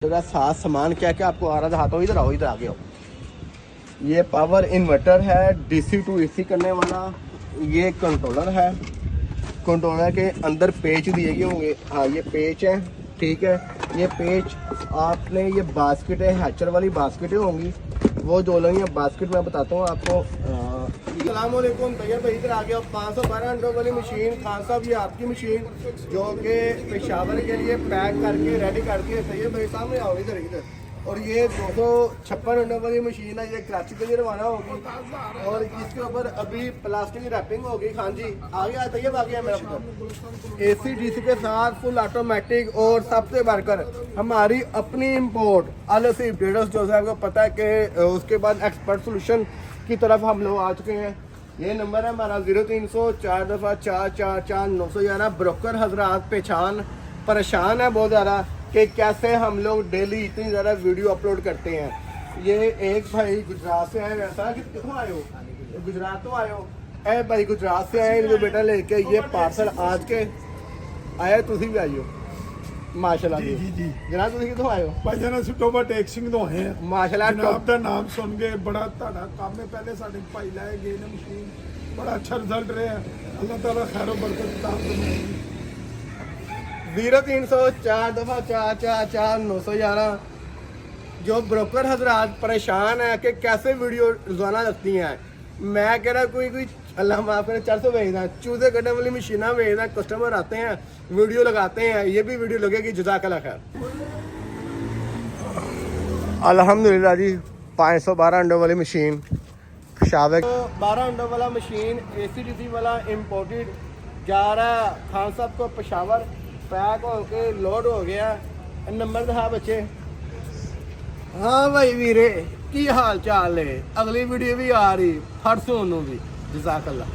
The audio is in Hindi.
जगह साथ सामान क्या क्या आपको आ रहा था। हाथों इधर आओ, इधर आगे आओ। ये पावर इन्वर्टर है, डीसी टू एसी करने वाला। ये कंट्रोलर है। कंट्रोलर के अंदर पेच दिए गए होंगे। हाँ, ये पेच है, ठीक है। ये पेच आपने, ये बास्केट है, हैचर वाली बास्केटें होंगी, वो जो लेंगे बास्केट मैं बताता हूँ आपको। अस्सलामुअलैकुम भैया भाई, इधर आ गया 512 अंडों वाली मशीन। खान साहब, ये आपकी मशीन जो कि पेशावर के लिए पैक करके रेडी करके भैया भाई सामने आओ, इधर इधर। और ये 256 अंडों वाली मशीन है, ये कराची के लिए रवाना होगी और इसके ऊपर अभी प्लास्टिक की रैपिंग होगी। खान जी आ गया, तैयब आ गया मेरा पुत्र। एसी डीसी के साथ फुल ऑटोमेटिक और सबसे बढ़कर हमारी अपनी इंपोर्ट अलसी ट्रेडर्स जो है आपको पता है कि उसके बाद एक्सपर्ट सोल्यूशन की तरफ हम लोग आ चुके हैं। ये नंबर है हमारा 0300 4 दफ़ा 444 911। ब्रोकर हजरात परेशान है बहुत ज़्यादा कि कैसे हम लोग डेली इतनी ज़्यादा वीडियो अपलोड करते हैं। ये एक भाई गुजरात से आए, वैसा कि कितों आए हो? गुजरात तो आए हो। ए भाई गुजरात से आए, इनको बेटा लेके ये पार्सल आज के आए, तुम भी आई हो माशाल्लाह जी। जी जनाब, तुम कितों आए हो? भाई जनाब सिटोबा टेक सिंह ਤੋਂ ਆਏ ਆ माशाल्लाह। ਜਨਾਬ ਦਾ ਨਾਮ ਸੁਣ ਕੇ ਬੜਾ ਤੁਹਾਡਾ ਕੰਮ ਹੈ। ਪਹਿਲੇ ਸਾਡੇ ਭਾਈ ਲਾਏ ਗਏ ਨੇ ਮਸ਼ੀਨ, ਬੜਾ ਅੱਛਾ ਰਿਜ਼ਲਟ ਰਿਹਾ। ਅੱਲਾਹ ਤਾਲਾ ਖੈਰ ਬਰਕਤ ਤਾ ਦੇ। 0300 4 दफ़ा 444 911। जो ब्रोकर हजरात परेशान है कि कैसे वीडियो रोजाना लगती हैं, मैं कह रहा कोई अल्लाह माफ करे 400 भेजना, चूजे कटने वाली मशीना भेजना। कस्टमर आते हैं, वीडियो लगाते हैं, ये भी वीडियो लगेगी। जज़ाकल्लाह खैर। अल्हम्दुलिल्लाह जी, 512 अंडों वाली मशीन पेशावर। 12 अंडों वाला मशीन ACDC वाला इम्पोर्टेड जा रहा खान साहब को पेशावर, पैक होके लोड हो गया। नंबर दिखा बच्चे। हाँ भाई वीरे, की हाल चाल है? अगली वीडियो भी आ रही परसों भी। जज़ाकल्लाह।